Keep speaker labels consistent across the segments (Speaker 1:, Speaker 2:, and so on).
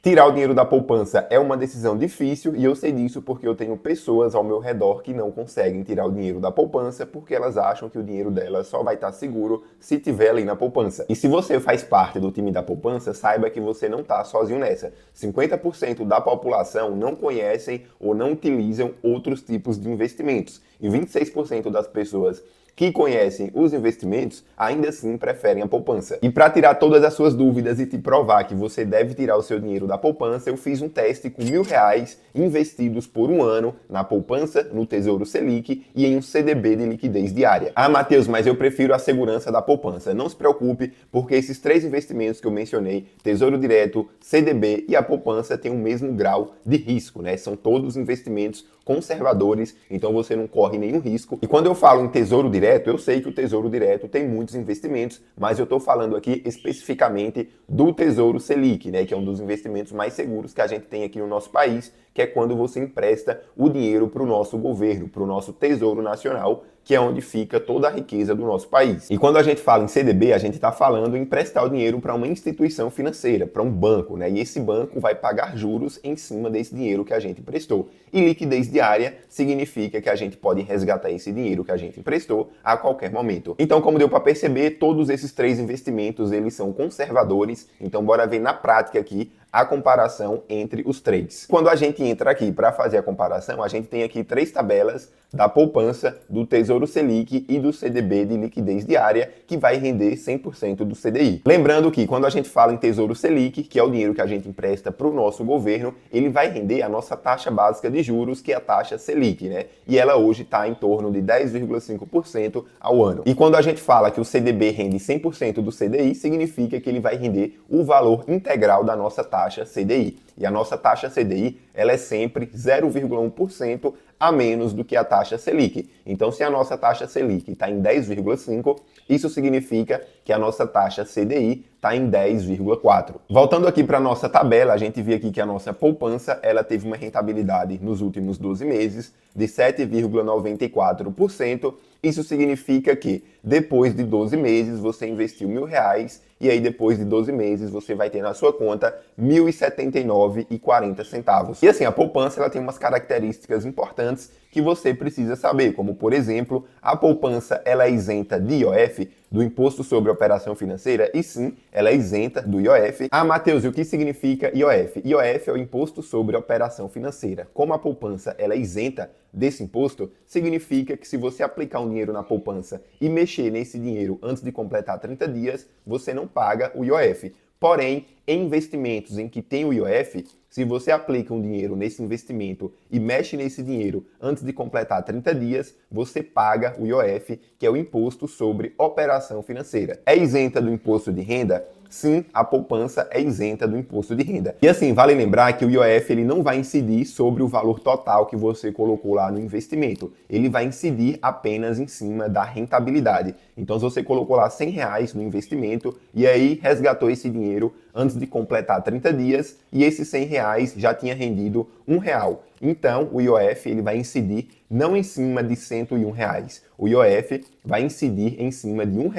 Speaker 1: Tirar o dinheiro da poupança é uma decisão difícil e eu sei disso porque eu tenho pessoas ao meu redor que não conseguem tirar o dinheiro da poupança porque elas acham que o dinheiro delas só vai estar seguro se tiver ali na poupança. E se você faz parte do time da poupança, saiba que você não está sozinho nessa. 50% da população não conhecem ou não utilizam outros tipos de investimentos e 26% das pessoas que conhecem os investimentos, ainda assim preferem a poupança. E para tirar todas as suas dúvidas e te provar que você deve tirar o seu dinheiro da poupança, eu fiz um teste com R$ 1.000 investidos por um ano na poupança, no Tesouro Selic e em um CDB de liquidez diária. Ah, Matheus, mas eu prefiro a segurança da poupança. Não se preocupe, porque esses três investimentos que eu mencionei, Tesouro Direto, CDB e a poupança, têm o mesmo grau de risco, né? São todos investimentos conservadores, então você não corre nenhum risco. E quando eu falo em Tesouro Direto, eu sei que o Tesouro Direto tem muitos investimentos, mas eu estou falando aqui especificamente do Tesouro Selic, né, que é um dos investimentos mais seguros que a gente tem aqui no nosso país, que é quando você empresta o dinheiro para o nosso governo, para o nosso Tesouro Nacional, que é onde fica toda a riqueza do nosso país. E quando a gente fala em CDB, a gente está falando em emprestar o dinheiro para uma instituição financeira, para um banco, né? E esse banco vai pagar juros em cima desse dinheiro que a gente emprestou. E liquidez diária significa que a gente pode resgatar esse dinheiro que a gente emprestou a qualquer momento. Então, como deu para perceber, todos esses três investimentos, eles são conservadores. Então, bora ver na prática aqui a comparação entre os três. Quando a gente entra aqui para fazer a comparação, a gente tem aqui três tabelas da poupança, do Tesouro Selic e do CDB de liquidez diária, que vai render 100% do CDI. Lembrando que quando a gente fala em Tesouro Selic, que é o dinheiro que a gente empresta para o nosso governo, ele vai render a nossa taxa básica de juros, que é a taxa Selic, né? E ela hoje está em torno de 10,5% ao ano. E quando a gente fala que o CDB rende 100% do CDI, significa que ele vai render o valor integral da nossa taxa CDI. E a nossa taxa CDI, ela é sempre 0,1% a menos do que a taxa Selic. Então, se a nossa taxa Selic está em 10,5%, isso significa que a nossa taxa CDI está em 10,4%. Voltando aqui para a nossa tabela, a gente vê aqui que a nossa poupança ela teve uma rentabilidade nos últimos 12 meses de 7,94%. Isso significa que depois de 12 meses você investiu R$ 1.000 e aí depois de 12 meses você vai ter na sua conta R$ 1.079,40. E assim, a poupança ela tem umas características importantes que você precisa saber, como por exemplo, a poupança ela é isenta de IOF, do Imposto sobre Operação Financeira, e sim, ela é isenta do IOF. Ah, Matheus, e o que significa IOF? IOF é o Imposto sobre Operação Financeira. Como a poupança ela é isenta desse imposto, significa que se você aplicar um dinheiro na poupança e mexer nesse dinheiro antes de completar 30 dias, você não paga o IOF. Porém, em investimentos em que tem o IOF, se você aplica um dinheiro nesse investimento e mexe nesse dinheiro antes de completar 30 dias, você paga o IOF, que é o Imposto sobre Operação Financeira. É isenta do imposto de renda? Sim, a poupança é isenta do imposto de renda. E assim, vale lembrar que o IOF ele não vai incidir sobre o valor total que você colocou lá no investimento. Ele vai incidir apenas em cima da rentabilidade. Então, se você colocou lá R$ 100 no investimento e aí resgatou esse dinheiro antes de completar 30 dias e esses R$ 100 já tinha rendido R$ 1. Então, o IOF ele vai incidir não em cima de R$ 101. O IOF vai incidir em cima de R$ 1,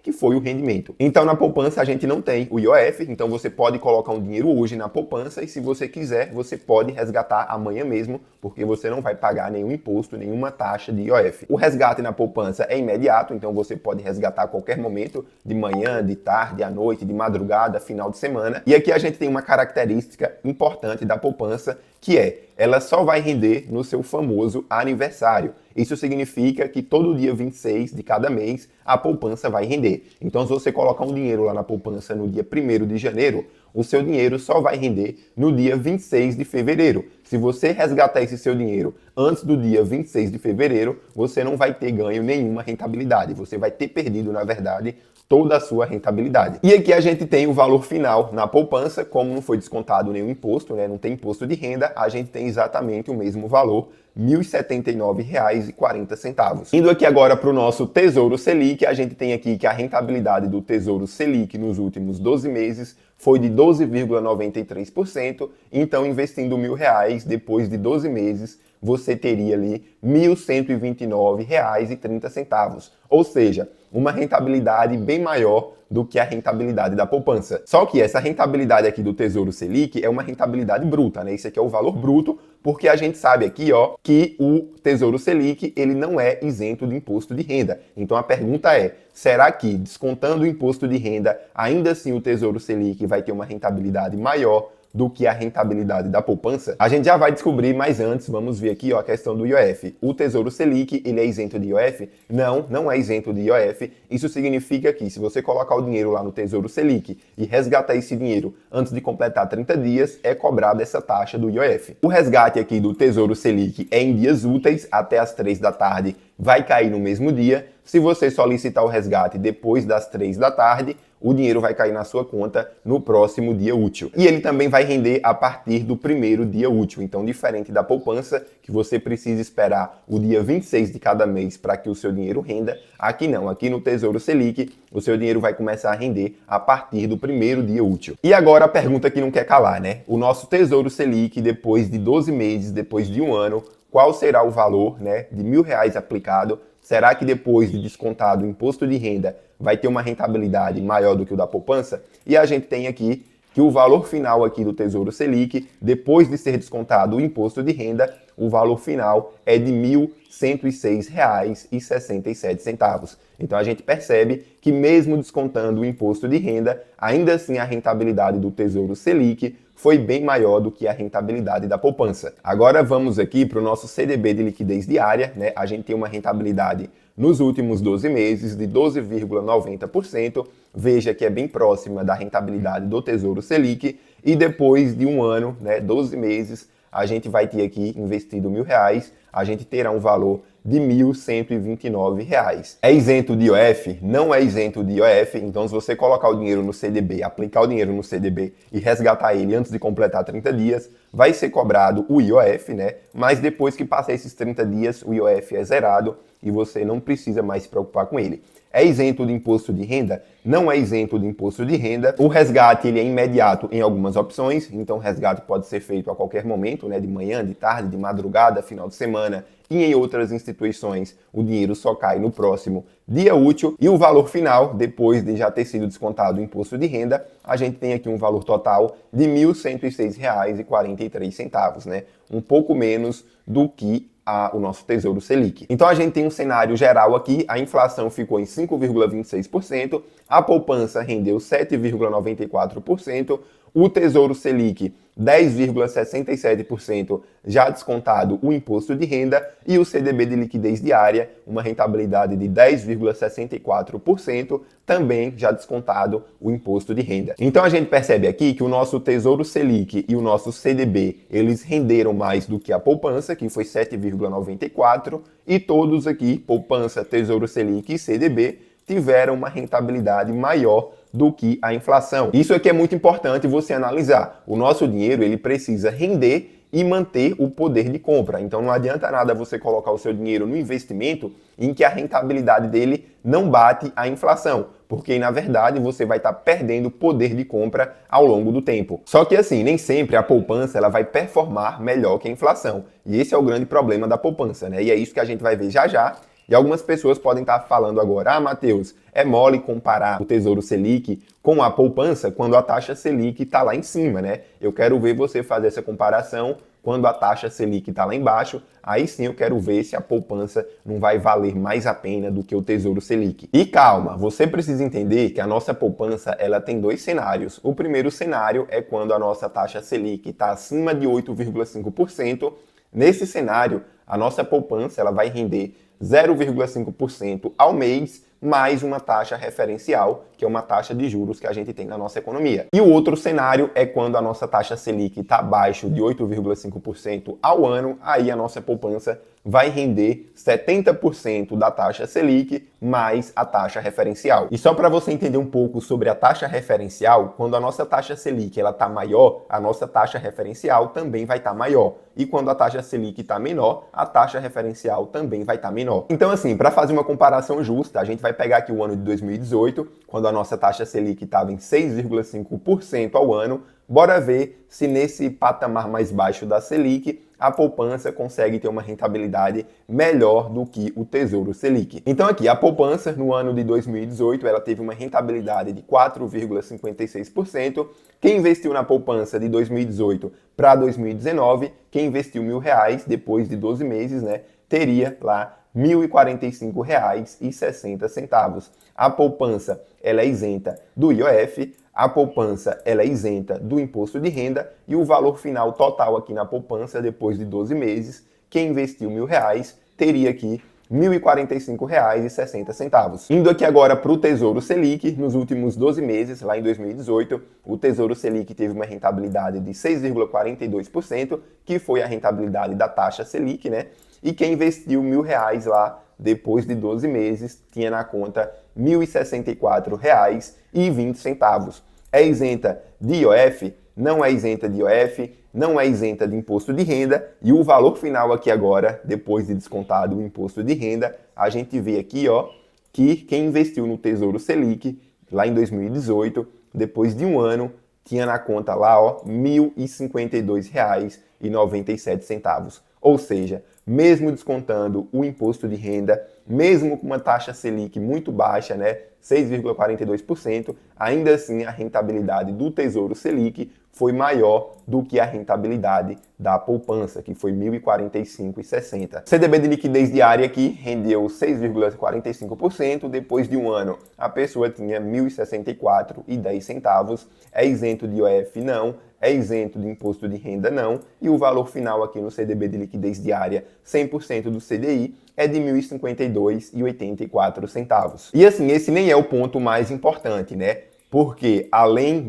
Speaker 1: que foi o rendimento. Então, na poupança, a gente não tem o IOF, então você pode colocar um dinheiro hoje na poupança e se você quiser, você pode resgatar amanhã mesmo, porque você não vai pagar nenhum imposto, nenhuma taxa de IOF. O resgate na poupança é imediato, então você pode resgatar a qualquer momento, de manhã, de tarde, à noite, de madrugada, final de semana. E aqui a gente tem uma característica importante da poupança, que é, ela só vai render no seu famoso aniversário. Isso significa que todo dia 26 de cada mês a poupança vai render. Então, se você colocar um dinheiro lá na poupança no dia 1º de janeiro, o seu dinheiro só vai render no dia 26 de fevereiro. Se você resgatar esse seu dinheiro antes do dia 26 de fevereiro, você não vai ter ganho nenhuma rentabilidade. Você vai ter perdido, na verdade, toda a sua rentabilidade. E aqui a gente tem o valor final na poupança, como não foi descontado nenhum imposto, né? Não tem imposto de renda, a gente tem exatamente o mesmo valor, R$ 1.079,40. Indo aqui agora para o nosso Tesouro Selic, a gente tem aqui que a rentabilidade do Tesouro Selic nos últimos 12 meses foi de 12,93%, então investindo R$ 1.000 depois de 12 meses, você teria ali R$ 1.129,30. Ou seja, uma rentabilidade bem maior do que a rentabilidade da poupança. Só que essa rentabilidade aqui do Tesouro Selic é uma rentabilidade bruta, né? Isso aqui é o valor bruto, porque a gente sabe aqui, ó, que o Tesouro Selic, ele não é isento de imposto de renda. Então a pergunta é, será que descontando o imposto de renda, ainda assim o Tesouro Selic vai ter uma rentabilidade maior do que a rentabilidade da poupança? A gente já vai descobrir, mas antes vamos ver aqui ó, a questão do IOF. O Tesouro Selic, ele é isento de IOF? Não, não é isento de IOF. Isso significa que se você colocar o dinheiro lá no Tesouro Selic e resgatar esse dinheiro antes de completar 30 dias, é cobrada essa taxa do IOF. O resgate aqui do Tesouro Selic é em dias úteis, até as 3 da tarde vai cair no mesmo dia. Se você solicitar o resgate depois das 3 da tarde, o dinheiro vai cair na sua conta no próximo dia útil. E ele também vai render a partir do primeiro dia útil. Então, diferente da poupança, que você precisa esperar o dia 26 de cada mês para que o seu dinheiro renda, aqui não. Aqui no Tesouro Selic, o seu dinheiro vai começar a render a partir do primeiro dia útil. E agora a pergunta que não quer calar, né? O nosso Tesouro Selic, depois de 12 meses, depois de um ano, qual será o valor, né, de R$1.000 aplicado? Será que depois de descontado o imposto de renda vai ter uma rentabilidade maior do que o da poupança? E a gente tem aqui que o valor final aqui do Tesouro Selic, depois de ser descontado o imposto de renda, o valor final é de R$ 1.106,67. Então a gente percebe que mesmo descontando o imposto de renda, ainda assim a rentabilidade do Tesouro Selic foi bem maior do que a rentabilidade da poupança. Agora vamos aqui para o nosso CDB de liquidez diária, né? A gente tem uma rentabilidade nos últimos 12 meses de 12,90%. Veja que é bem próxima da rentabilidade do Tesouro Selic. E depois de um ano, né, 12 meses, a gente vai ter aqui investido R$1.000, a gente terá um valor de R$ 1.129. É isento de IOF? Não é isento de IOF, então se você colocar o dinheiro no CDB, aplicar o dinheiro no CDB e resgatar ele antes de completar 30 dias, vai ser cobrado o IOF, né? Mas depois que passar esses 30 dias, o IOF é zerado e você não precisa mais se preocupar com ele. É isento de imposto de renda? Não é isento de imposto de renda. O resgate ele é imediato em algumas opções, então o resgate pode ser feito a qualquer momento, né? De manhã, de tarde, de madrugada, final de semana. E em outras instituições o dinheiro só cai no próximo dia útil. E o valor final, depois de já ter sido descontado o imposto de renda, a gente tem aqui um valor total de R$ 1.106,43, né? Um pouco menos do que o nosso Tesouro Selic. Então a gente tem um cenário geral aqui, a inflação ficou em 5,26%, a poupança rendeu 7,94%, o Tesouro Selic 10,67% já descontado o imposto de renda e o CDB de liquidez diária, uma rentabilidade de 10,64%, também já descontado o imposto de renda. Então a gente percebe aqui que o nosso Tesouro Selic e o nosso CDB, eles renderam mais do que a poupança, que foi 7,94%, e todos aqui, poupança, Tesouro Selic e CDB, tiveram uma rentabilidade maior do que a inflação. Isso aqui é muito importante você analisar. O nosso dinheiro, ele precisa render e manter o poder de compra. Então não adianta nada você colocar o seu dinheiro no investimento em que a rentabilidade dele não bate a inflação, porque na verdade você vai estar perdendo poder de compra ao longo do tempo. Só que assim, nem sempre a poupança ela vai performar melhor que a inflação. E esse é o grande problema da poupança, né? E é isso que a gente vai ver já já. E algumas pessoas podem estar falando agora, Matheus, é mole comparar o Tesouro Selic com a poupança quando a taxa Selic está lá em cima, né? Eu quero ver você fazer essa comparação quando a taxa Selic está lá embaixo, aí sim eu quero ver se a poupança não vai valer mais a pena do que o Tesouro Selic. E calma, você precisa entender que a nossa poupança ela tem dois cenários. O primeiro cenário é quando a nossa taxa Selic está acima de 8,5%. Nesse cenário, a nossa poupança ela vai render 0,5% ao mês, mais uma taxa referencial, que é uma taxa de juros que a gente tem na nossa economia. E o outro cenário é quando a nossa taxa Selic está abaixo de 8,5% ao ano, aí a nossa poupança vai render 70% da taxa Selic mais a taxa referencial. E só para você entender um pouco sobre a taxa referencial, quando a nossa taxa Selic está maior, a nossa taxa referencial também vai estar maior. E quando a taxa Selic está menor, a taxa referencial também vai estar menor. Então assim, para fazer uma comparação justa, a gente vai pegar aqui o ano de 2018, quando a nossa taxa Selic estava em 6,5% ao ano, bora ver se nesse patamar mais baixo da Selic, a poupança consegue ter uma rentabilidade melhor do que o Tesouro Selic. Então aqui, a poupança no ano de 2018, ela teve uma rentabilidade de 4,56%. Quem investiu na poupança de 2018 para 2019, quem investiu R$1.000 depois de 12 meses, né, teria lá R$ 1.045,60. A poupança ela é isenta do IOF, a poupança ela é isenta do imposto de renda e o valor final total aqui na poupança depois de 12 meses, quem investiu R$1.000 teria aqui R$ 1.045,60. Indo aqui agora para o Tesouro Selic, nos últimos 12 meses, lá em 2018, o Tesouro Selic teve uma rentabilidade de 6,42%, que foi a rentabilidade da taxa Selic, né? E quem investiu R$1.000 lá, depois de 12 meses, tinha na conta R$ 1.064,20. É isenta de IOF? Não é isenta de IOF, não é isenta de imposto de renda, e o valor final aqui agora, depois de descontado o imposto de renda, a gente vê aqui, ó, que quem investiu no Tesouro Selic, lá em 2018, depois de um ano, tinha na conta lá, ó, R$ 1.052,97. Ou seja, mesmo descontando o imposto de renda, mesmo com uma taxa Selic muito baixa, né, 6,42%, ainda assim a rentabilidade do Tesouro Selic foi maior do que a rentabilidade da poupança, que foi R$ 1.045,60. CDB de liquidez diária aqui rendeu 6,45%, depois de um ano a pessoa tinha R$ 1.064,10, é isento de IOF? Não, é isento de imposto de renda? Não, e o valor final aqui no CDB de liquidez diária 100% do CDI é de R$ 1.052,84. E assim, esse nem é o ponto mais importante, né? Porque além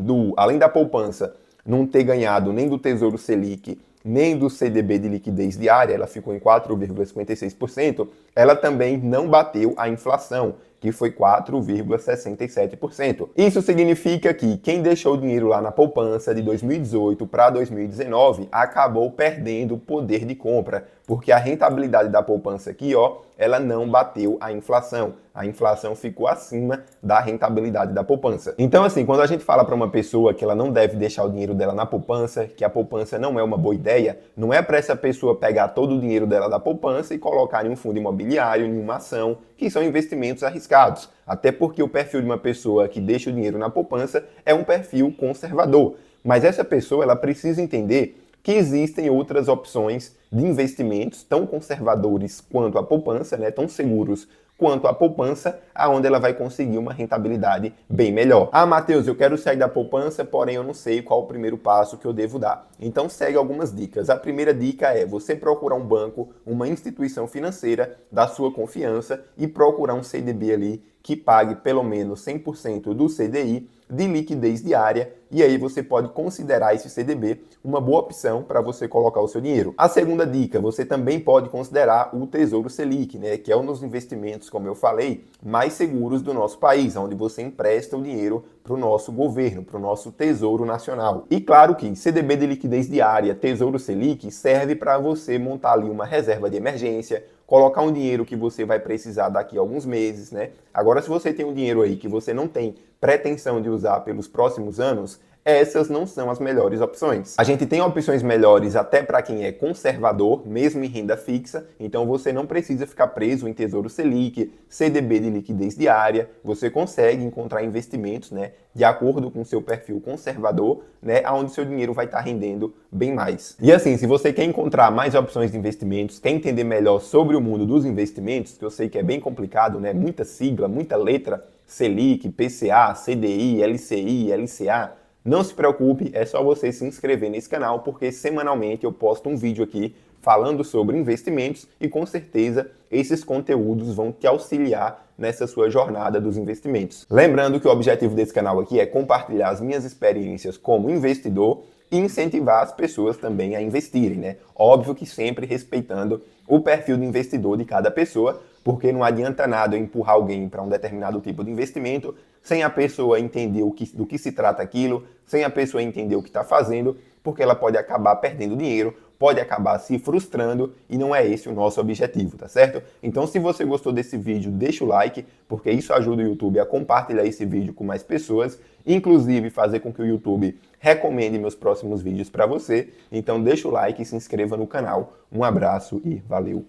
Speaker 1: da poupança não ter ganhado nem do Tesouro Selic, nem do CDB de liquidez diária, ela ficou em 4,56%, ela também não bateu a inflação, que foi 4,67%. Isso significa que quem deixou o dinheiro lá na poupança de 2018 para 2019 acabou perdendo poder de compra, porque a rentabilidade da poupança aqui, ó, ela não bateu a inflação. A inflação ficou acima da rentabilidade da poupança. Então, assim, quando a gente fala para uma pessoa que ela não deve deixar o dinheiro dela na poupança, que a poupança não é uma boa ideia, não é para essa pessoa pegar todo o dinheiro dela da poupança e colocar em um fundo imobiliário, em uma ação, que são investimentos arriscados. Até porque o perfil de uma pessoa que deixa o dinheiro na poupança é um perfil conservador. Mas essa pessoa, ela precisa entender que existem outras opções de investimentos tão conservadores quanto a poupança, né, tão seguros quanto a poupança, aonde ela vai conseguir uma rentabilidade bem melhor. Ah, Matheus, eu quero sair da poupança, porém eu não sei qual o primeiro passo que eu devo dar. Então segue algumas dicas. A primeira dica é você procurar um banco, uma instituição financeira da sua confiança e procurar um CDB ali que pague pelo menos 100% do CDI de liquidez diária, e aí você pode considerar esse CDB uma boa opção para você colocar o seu dinheiro. A segunda dica, você também pode considerar o Tesouro Selic, né, que é um dos investimentos, como eu falei, mais seguros do nosso país, onde você empresta o dinheiro para o nosso governo, para o nosso Tesouro Nacional. E claro que CDB de liquidez diária, Tesouro Selic, serve para você montar ali uma reserva de emergência, colocar um dinheiro que você vai precisar daqui a alguns meses, né? Agora, se você tem um dinheiro aí que você não tem pretensão de usar pelos próximos anos, essas não são as melhores opções. A gente tem opções melhores até para quem é conservador, mesmo em renda fixa, então você não precisa ficar preso em Tesouro Selic, CDB de liquidez diária, você consegue encontrar investimentos, né, de acordo com o seu perfil conservador, né, onde seu dinheiro vai estar rendendo bem mais. E assim, se você quer encontrar mais opções de investimentos, quer entender melhor sobre o mundo dos investimentos, que eu sei que é bem complicado, né, muita sigla, muita letra, Selic, PCA, CDI, LCI, LCA, não se preocupe, é só você se inscrever nesse canal, porque semanalmente eu posto um vídeo aqui falando sobre investimentos e com certeza esses conteúdos vão te auxiliar nessa sua jornada dos investimentos. Lembrando que o objetivo desse canal aqui é compartilhar as minhas experiências como investidor e incentivar as pessoas também a investirem, né? Óbvio que sempre respeitando o perfil de investidor de cada pessoa, porque não adianta nada eu empurrar alguém para um determinado tipo de investimento sem a pessoa entender do que se trata aquilo, sem a pessoa entender o que está fazendo, porque ela pode acabar perdendo dinheiro, pode acabar se frustrando e não é esse o nosso objetivo, tá certo? Então, se você gostou desse vídeo, deixa o like, porque isso ajuda o YouTube a compartilhar esse vídeo com mais pessoas, inclusive fazer com que o YouTube recomende meus próximos vídeos para você. Então, deixa o like e se inscreva no canal. Um abraço e valeu!